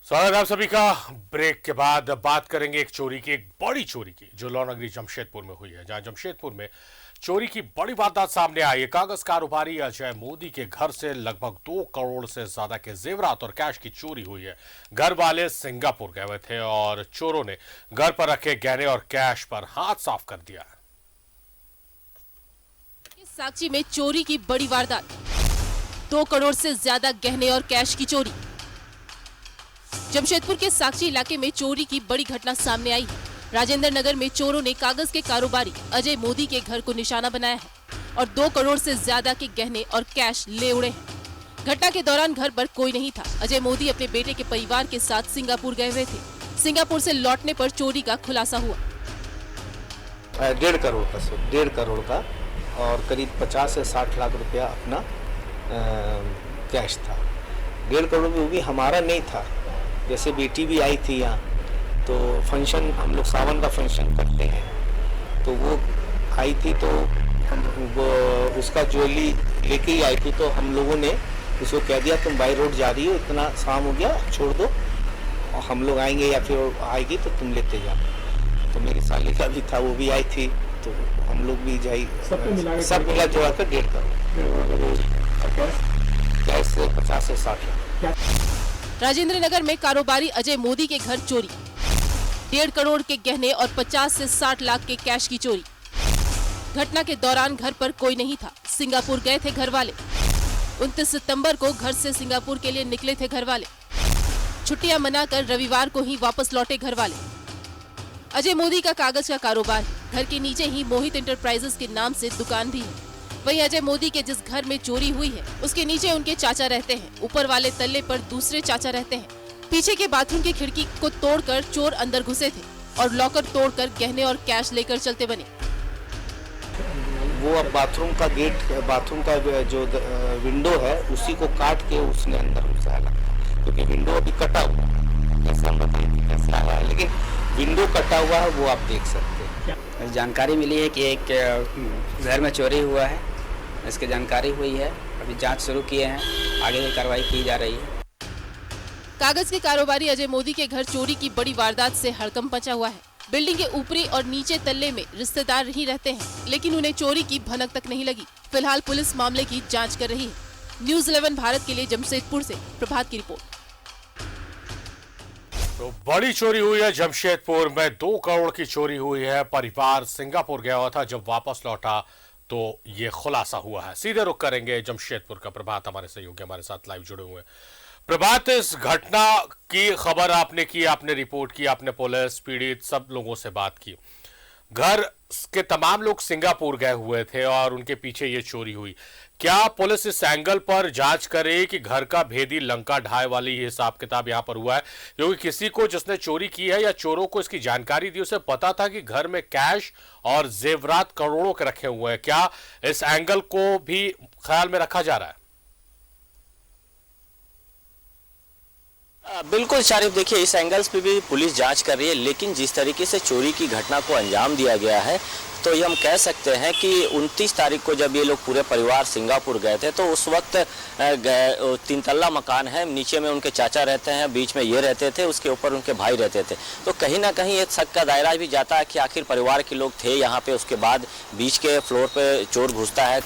स्वागत है आप सभी का। ब्रेक के बाद बात करेंगे एक चोरी की, एक बड़ी चोरी की जो लौनगरी जमशेदपुर में हुई है, जहां जमशेदपुर में चोरी की बड़ी वारदात सामने आई है। कागज कारोबारी अजय मोदी के घर से लगभग 2 करोड़ से ज्यादा के जेवरात और कैश की चोरी हुई है। घर वाले सिंगापुर गए हुए थे और चोरों ने घर पर रखे गहने और कैश पर हाथ साफ कर दिया। साक्षी में चोरी की बड़ी वारदात, 2 करोड़ से ज्यादा गहने और कैश की चोरी। जमशेदपुर के साक्षी इलाके में चोरी की बड़ी घटना सामने आई है। राजेंद्र नगर में चोरों ने कागज के कारोबारी अजय मोदी के घर को निशाना बनाया है और 2 करोड़ से ज्यादा के गहने और कैश ले उड़े हैं। घटना के दौरान घर पर कोई नहीं था। अजय मोदी अपने बेटे के परिवार के साथ सिंगापुर गए हुए थे। सिंगापुर से लौटने पर चोरी का खुलासा हुआ। 1.5 करोड़ का और करीब 50 से 60 लाख रुपया अपना कैश था। 1.5 करोड़ में वो भी हमारा नहीं था। जैसे बेटी भी आई थी यहाँ, तो फंक्शन, हम लोग सावन का फंक्शन करते हैं, तो वो आई थी, तो वो उसका ज्वेलरी लेके ही आई थी। तो हम लोगों ने उसको कह दिया तुम बाई रोड जा रही हो, इतना शाम हो गया, छोड़ दो, और हम लोग आएंगे या फिर आएगी तो तुम लेते जाओ। तो मेरी साली का भी था, वो भी आई थी, तो हम लोग भी जाए, सब मिला जुला कर 1.5 करोड़, कैसे 50 से 60 लाख। राजेंद्र नगर में कारोबारी अजय मोदी के घर चोरी, 1.5 करोड़ के गहने और 50 से 60 लाख के कैश की चोरी। घटना के दौरान घर पर कोई नहीं था। सिंगापुर गए थे घर वाले। 29 सितंबर को घर से सिंगापुर के लिए निकले थे घर वाले। छुट्टियां मनाकर रविवार को ही वापस लौटे घर वाले। अजय मोदी का कागज का कारोबार है। घर के नीचे ही मोहित इंटरप्राइजेस के नाम से दुकान भी है। वहीं अजय मोदी के जिस घर में चोरी हुई है, उसके नीचे उनके चाचा रहते हैं। ऊपर वाले तल्ले पर दूसरे चाचा रहते हैं। पीछे के बाथरूम की खिड़की को तोड़कर चोर अंदर घुसे थे और लॉकर तोड़कर गहने और कैश लेकर चलते बने। वो अब बाथरूम का गेट, बाथरूम का जो विंडो है, उसी को काट के उसने अंदर घुसाया, क्योंकि विंडो अभी कटा हुआ है। ऐसा कैसा है, लेकिन विंडो कटा हुआ है, वो आप देख सकते हैं। जानकारी मिली है कि एक घर में चोरी हुआ है। इसकी जानकारी हुई है, अभी जांच शुरू किए हैं, आगे की कार्रवाई की जा रही है। कागज के कारोबारी अजय मोदी के घर चोरी की बड़ी वारदात से हड़कंप मचा हुआ है। बिल्डिंग के ऊपरी और नीचे तल्ले में रिश्तेदार ही रहते हैं, लेकिन उन्हें चोरी की भनक तक नहीं लगी। फिलहाल पुलिस मामले की जांच कर रही है। न्यूज़ 11 भारत के लिए जमशेदपुर से प्रभात की रिपोर्ट। तो बड़ी चोरी हुई है जमशेदपुर में, 2 करोड़ की चोरी हुई है। परिवार सिंगापुर गया हुआ था, जब वापस लौटा तो ये खुलासा हुआ है। सीधे रुख करेंगे जमशेदपुर का। प्रभात हमारे सहयोगी हमारे साथ लाइव जुड़े हुए हैं। प्रभात, इस घटना की खबर आपने की, आपने रिपोर्ट की, आपने पुलिस, पीड़ित सब लोगों से बात की। घर के तमाम लोग सिंगापुर गए हुए थे और उनके पीछे ये चोरी हुई। क्या पुलिस इस एंगल पर जांच करे कि घर का भेदी लंका ढाए वाली हिसाब किताब यहां पर हुआ है? क्योंकि किसी को जिसने चोरी की है या चोरों को इसकी जानकारी दी, उसे पता था कि घर में कैश और जेवरात करोड़ों के रखे हुए हैं। क्या इस एंगल को भी ख्याल में रखा जा रहा है? बिल्कुल शारिफ, देखिए इस एंगल्स पे भी पुलिस जांच कर रही है, लेकिन जिस तरीके से चोरी की घटना को अंजाम दिया गया है, तो ये हम कह सकते हैं कि 29 तारीख को जब ये लोग पूरे परिवार सिंगापुर गए थे, तो उस वक्त 3 तल्ला मकान है, नीचे में उनके चाचा रहते हैं, बीच में ये रहते थे, उसके ऊपर उनके भाई रहते थे। तो कहीं ना कहीं एक शक का दायरा भी जाता है कि आखिर परिवार के लोग थे यहाँ पे। उसके बाद बीच के फ्लोर पे चोर घुसता है,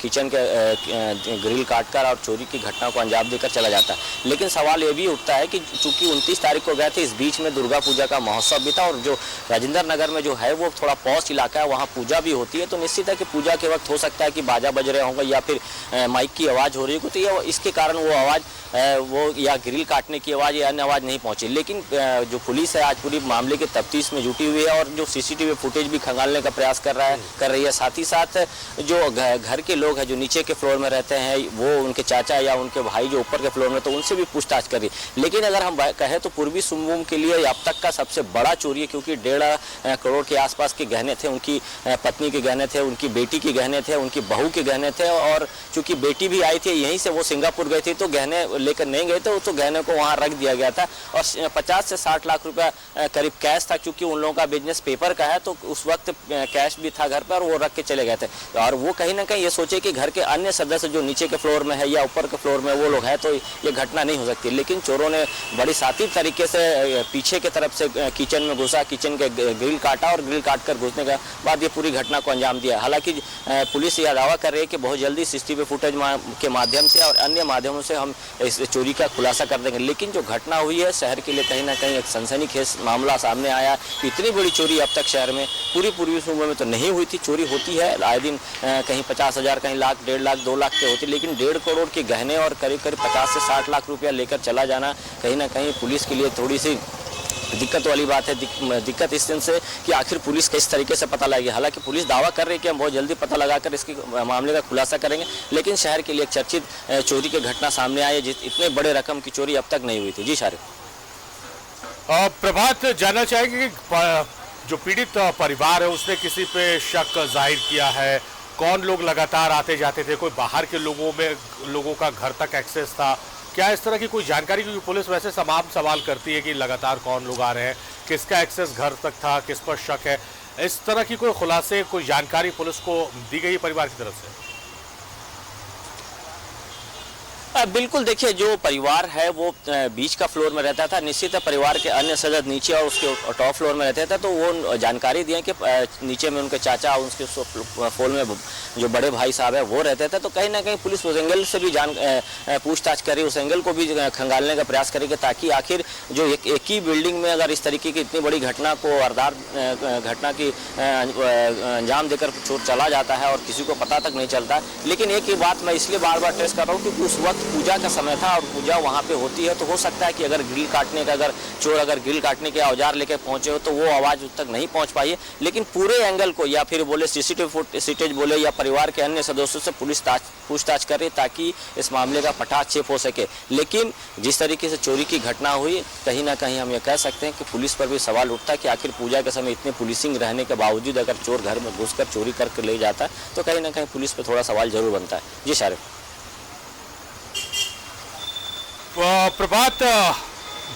किचन के ग्रिल काट कर और चोरी की घटना को अंजाम देकर चला जाता है। लेकिन सवाल ये भी उठता है कि चूंकि 29 तारीख को गए थे, इस बीच में दुर्गा पूजा का महोत्सव भी था, और जो राजेंद्र नगर में जो है वो थोड़ा पॉश इलाका है, वहाँ पूजा भी होती है। तो निश्चित है कि पूजा के वक्त हो सकता है कि बाजा बज रहे होंगे या फिर माइक की आवाज़ हो रही हो, तो ये इसके कारण वो आवाज़ वो या ग्रिल काटने की आवाज़ या अन्य आवाज़ नहीं पहुंची। लेकिन जो पुलिस है आज पूरी मामले की तफ्तीश में जुटी हुई है और जो सीसीटीवी फुटेज भी खंगालने का प्रयास कर रही है। साथ ही साथ जो घर के लोग हैं जो नीचे के फ्लोर में रहते हैं, वो उनके चाचा या उनके भाई जो ऊपर के फ्लोर में, तो उनसे भी पूछताछ करी। लेकिन अगर हम कहें तो पूर्वी सिंहभूम के लिए अब तक का सबसे बड़ा चोरी है, क्योंकि 1.5 करोड़ के आसपास के गहने थे। उनकी पत्नी के गहने थे, उनकी बेटी के गहने थे, उनकी बहू के गहने थे। और चूंकि बेटी भी आई थी यहीं से, वो सिंगापुर गई थी तो गहने लेकर नहीं गए थे, तो गहने को वहाँ रख दिया गया था। और 50 से 60 लाख रुपया करीब कैश था। चूंकि उन लोगों का बिजनेस पेपर का है तो उस वक्त कैश भी था घर पर, वो रख के चले गए थे। और वो कहीं ना कहीं ये सोचे कि घर के अन्य सदस्य जो नीचे के फ्लोर में है या ऊपर के फ्लोर में वो लोग हैं तो ये घटना नहीं हो सकती। लेकिन चोरों ने बड़ी शातिर तरीके से पीछे की तरफ से किचन में घुसा, किचन के ग्रिल काटा और ग्रिल काट कर घुसने के बाद ये पूरी घटना को अंजाम दिया। हालांकि पुलिस यह दावा कर रही है कि बहुत जल्दी सीसीटीवी फुटेज के माध्यम से और अन्य माध्यमों से हम इस चोरी का खुलासा कर देंगे। लेकिन जो घटना हुई है शहर के लिए कहीं ना कहीं एक सनसनीखेज मामला सामने आया कि इतनी बड़ी चोरी अब तक शहर में पूर्वी सूबे में तो नहीं हुई थी। चोरी होती है आए दिन, कहीं 50,000, कहीं लाख, 1.5 लाख, 2 लाख के होती, लेकिन 1.5 करोड़ के गहने और करीब 50 से 60 लाख रुपया लेकर चला जाना कहीं ना कहीं पुलिस के लिए थोड़ी सी दिक्कत वाली बात है। दिक्कत इस दिन से कि आखिर पुलिस किस तरीके से पता लगाएगी। हालांकि पुलिस दावा कर रही है कि हम बहुत जल्दी पता लगाकर इसके मामले का खुलासा करेंगे, लेकिन शहर के लिए एक चर्चित चोरी की घटना सामने आई है। इतने बड़े रकम की चोरी अब तक नहीं हुई थी। जी शारिफ। प्रभात, जानना चाहेंगे कि जो पीड़ित परिवार है उसने किसी पे शक जाहिर किया है? कौन लोग लगातार आते जाते थे? कोई बाहर के लोगों का घर तक एक्सेस था? क्या इस तरह की कोई जानकारी? क्योंकि पुलिस वैसे तमाम सवाल करती है कि लगातार कौन लोग आ रहे हैं, किसका एक्सेस घर तक था, किस पर शक है। इस तरह की कोई खुलासे, कोई जानकारी पुलिस को दी गई परिवार की तरफ से? बिल्कुल, देखिए जो परिवार है वो बीच का फ्लोर में रहता था। निश्चित है परिवार के अन्य सदस्य नीचे और उसके टॉप फ्लोर में रहते थे, तो वो जानकारी दिए कि नीचे में उनके चाचा, उनके फ्लोर में जो बड़े भाई साहब है वो रहते थे। तो कहीं ना कहीं पुलिस उस एंगल से भी पूछताछ करी, उस एंगल को भी खंगालने का प्रयास करेगी ताकि आखिर जो एक ही बिल्डिंग में अगर इस तरीके की इतनी बड़ी घटना को घटना की अंजाम देकर चोर चला जाता है और किसी को पता तक नहीं चलता। लेकिन एक ही बात मैं इसलिए बार बार ट्रेस कर रहा हूँ क्योंकि उस वक्त पूजा का समय था और पूजा वहाँ पे होती है, तो हो सकता है कि अगर चोर ग्रिल काटने के औजार लेके पहुंचे हो तो वो आवाज़ उस तक नहीं पहुंच पाई है। लेकिन पूरे एंगल को या फिर बोले सीसीटीवी फुटेज बोले या परिवार के अन्य सदस्यों से पुलिस पूछताछ करे ताकि इस मामले का पटाक्षेप हो सके। लेकिन जिस तरीके से चोरी की घटना हुई, कहीं ना कहीं हम ये कह सकते हैं कि पुलिस पर भी सवाल उठता है कि आखिर पूजा के समय इतनी पुलिसिंग रहने के बावजूद अगर चोर घर में घुसकर चोरी करके ले जाता है तो कहीं ना कहीं पुलिस पर थोड़ा सवाल जरूर बनता है। जी शारिफ। प्रभात,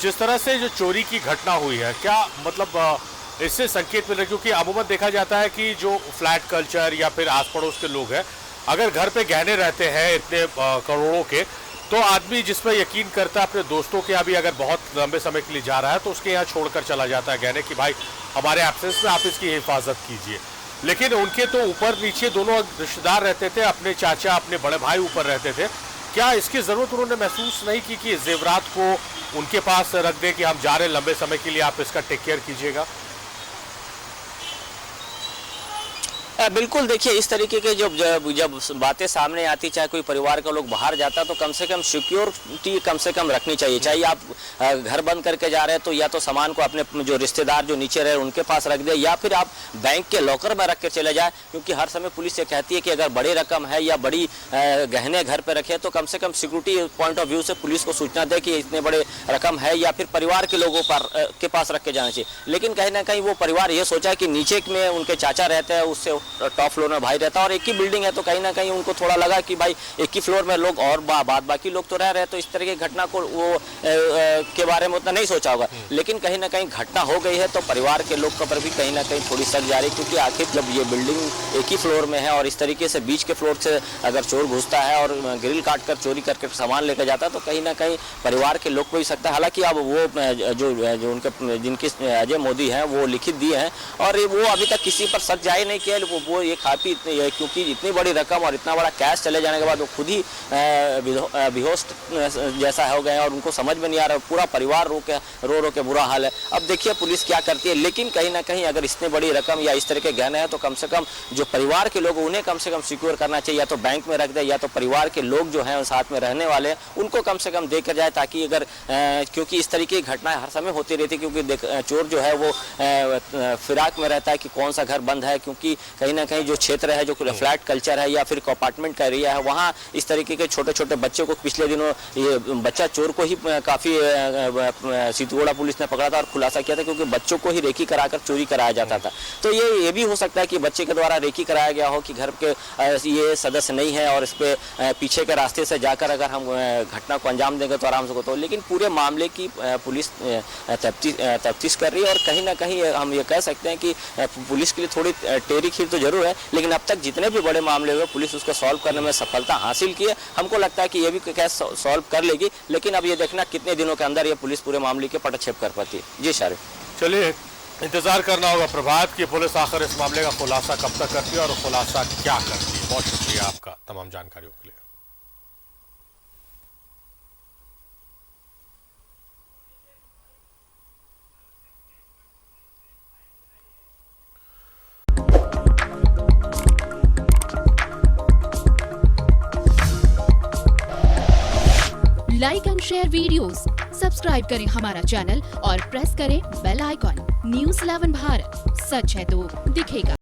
जिस तरह से जो चोरी की घटना हुई है, क्या मतलब इससे संकेत मिल रहा है? क्योंकि अमूमन देखा जाता है कि जो फ्लैट कल्चर या फिर आस पड़ोस के लोग हैं, अगर घर पे गहने रहते हैं इतने करोड़ों के, तो आदमी जिस पर यकीन करता है अपने दोस्तों के यहाँ भी अगर बहुत लंबे समय के लिए जा रहा है तो उसके यहाँ छोड़कर चला जाता है गहने कि भाई हमारे एब्सेंस में आप इसकी हिफाजत कीजिए। लेकिन उनके तो ऊपर नीचे दोनों रिश्तेदार रहते थे, अपने चाचा, अपने बड़े भाई ऊपर रहते थे। क्या इसकी ज़रूरत उन्होंने महसूस नहीं की कि जेवरात को उनके पास रख दें कि हम जा रहे हैं लंबे समय के लिए, आप इसका टेक केयर कीजिएगा? बिल्कुल, देखिए इस तरीके के जब बातें सामने आती, चाहे कोई परिवार का लोग बाहर जाता तो कम से कम सिक्योरिटी कम से कम रखनी चाहिए। चाहे आप घर बंद करके जा रहे हैं तो या तो सामान को अपने जो रिश्तेदार जो नीचे रहे उनके पास रख दे या फिर आप बैंक के लॉकर में रख के चले जाए। क्योंकि हर समय पुलिस ये कहती है कि अगर बड़ी रकम है या बड़ी गहने घर पर रखे तो कम से कम सिक्योरिटी पॉइंट ऑफ व्यू से पुलिस को सूचना दे कि इतने बड़े रकम है या फिर परिवार के लोगों के पास रख के जाना चाहिए। लेकिन कहीं ना कहीं वो परिवार ये सोचा कि नीचे में उनके चाचा रहते हैं, उससे टॉप फ्लोर में भाई रहता है और एक ही बिल्डिंग है, तो कहीं ना कहीं उनको थोड़ा लगा कि भाई एक ही फ्लोर में लोग और बाकी लोग तो रह रहे हैं, तो इस तरह की घटना को वो के बारे में उतना नहीं सोचा होगा। लेकिन कहीं ना कहीं घटना हो गई है तो परिवार के लोग पर भी कहीं ना कहीं थोड़ी शक जा रही है, क्योंकि आखिर जब ये बिल्डिंग एक ही फ्लोर में है और इस तरीके से बीच के फ्लोर से अगर चोर घुसता है और ग्रिल काट कर चोरी करके सामान लेकर जाता है तो कहीं ना कहीं परिवार के लोग को भी सकता है। हालांकि अब वो जो उनके जिनकी अजय मोदी हैं वो लिखित दिए हैं और वो अभी तक किसी पर शक जाहिर नहीं किया। वो ये काफ़ी क्योंकि इतनी बड़ी रकम और इतना बड़ा कैश चले जाने के बाद वो खुद ही बेहोश जैसा हो गए और उनको समझ में नहीं आ रहा, पूरा परिवार रो के बुरा हाल है। अब देखिए पुलिस क्या करती है, लेकिन कहीं ना कहीं अगर इतनी बड़ी रकम या इस तरह के गहने हैं तो कम से कम जो परिवार के लोग उन्हें कम से कम सिक्योर करना चाहिए, या तो बैंक में रख दे या तो परिवार के लोग जो हैं साथ में रहने वाले हैं उनको कम से कम देकर जाए, ताकि अगर क्योंकि इस तरीके की घटनाएं हर समय होती रहती, क्योंकि चोर जो है वो फिराक में रहता है कि कौन सा घर बंद है, क्योंकि कहीं ना कहीं जो क्षेत्र है, जो फ्लैट कल्चर है या फिर अपार्टमेंट का एरिया है, वहाँ इस तरीके के छोटे छोटे बच्चे को पिछले दिनों ये बच्चा चोर को ही काफ़ी सीतगोड़ा पुलिस ने पकड़ा था और खुलासा किया था, क्योंकि बच्चों को ही रेकी कराकर चोरी कराया जाता था। तो ये भी हो सकता है कि बच्चे के द्वारा रेकी कराया गया हो कि घर के ये सदस्य नहीं है और इस पे पीछे के रास्ते से जाकर अगर हम घटना को अंजाम देंगे तो आराम से होता हो। लेकिन पूरे मामले की पुलिस तफ्तीश कर रही है और कहीं ना कहीं हम ये कह सकते हैं कि पुलिस के लिए थोड़ी टेढ़ी खीर तो जरूर है, लेकिन अब तक जितने भी बड़े मामले हुए पुलिस उसको सॉल्व करने में सफलता हासिल की है। हमको लगता है कि ये भी केस सॉल्व कर लेगी, लेकिन अब ये देखना कितने दिनों के अंदर ये पुलिस पूरे मामले के पटाक्षेप कर पाती है। जी शारिफ। चलिए इंतजार करना होगा प्रभात की पुलिस आखिर इस मामले का खुलासा कब तक करती है और खुलासा क्या करती है। बहुत शुक्रिया आपका तमाम जानकारियों के लिए। Like and share videos, subscribe करें हमारा चैनल और प्रेस करें बेल आइकॉन। न्यूज़ 11 भारत, सच है तो दिखेगा।